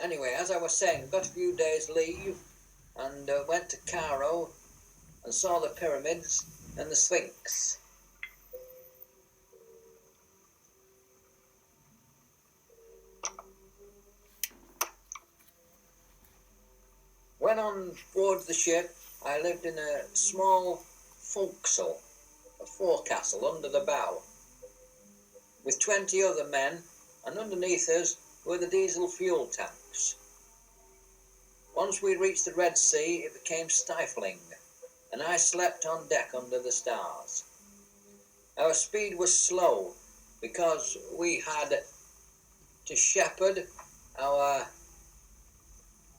Anyway, as I was saying, got a few days leave and went to Cairo and saw the pyramids and the Sphinx. When on board the ship, I lived in a small forecastle, a forecastle under the bow, with 20 other men, and underneath us were the diesel fuel tanks. Once we reached the Red Sea, it became stifling, and I slept on deck under the stars. Our speed was slow because we had to shepherd our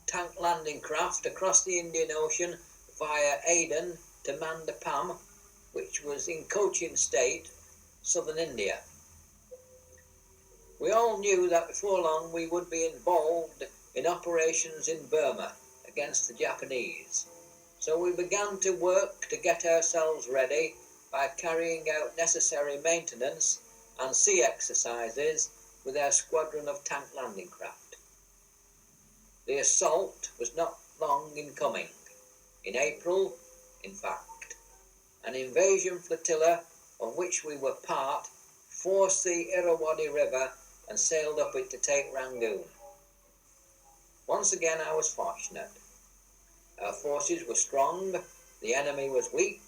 tank landing craft across the Indian Ocean via Aden to Mandapam, which was in Cochin State, southern India. We all knew that before long we would be involved in operations in Burma against the Japanese, so we began to work to get ourselves ready by carrying out necessary maintenance and sea exercises with our squadron of tank landing craft. The assault was not long in coming. In April, in fact, an invasion flotilla, of which we were part, forced the Irrawaddy River and sailed up it to take Rangoon. Once again I was fortunate. Our forces were strong, the enemy was weak,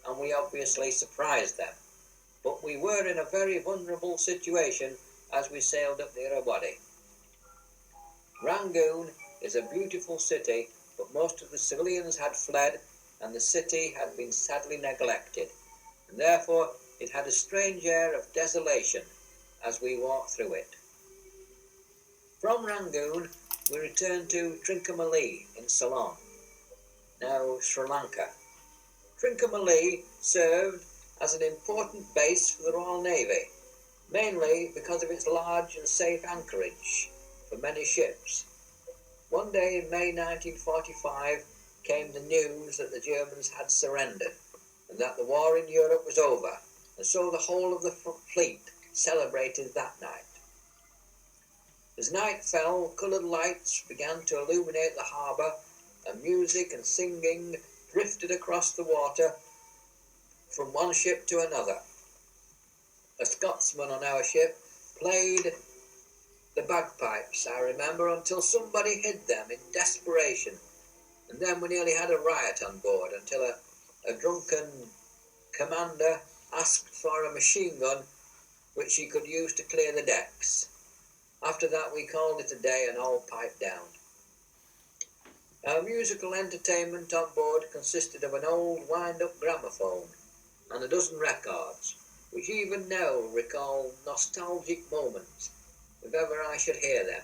and we obviously surprised them. But we were in a very vulnerable situation as we sailed up the Irrawaddy. Rangoon is a beautiful city, but most of the civilians had fled and the city had been sadly neglected, and therefore it had a strange air of desolation as we walked through it. From Rangoon we returned to Trincomalee in Ceylon, now Sri Lanka. Trincomalee served as an important base for the Royal Navy, mainly because of its large and safe anchorage for many ships. One day in May 1945 came the news that the Germans had surrendered and that the war in Europe was over, and so the whole of the fleet celebrated that night. As night fell, coloured lights began to illuminate the harbour, and music and singing drifted across the water from one ship to another. A Scotsman on our ship played the bagpipes, I remember, until somebody hid them in desperation, and then we nearly had a riot on board until a drunken commander asked for a machine gun which he could use to clear the decks. After that we called it a day and all piped down. Our musical entertainment on board consisted of an old wind-up gramophone and a dozen records, which even now recall nostalgic moments, if ever I should hear them.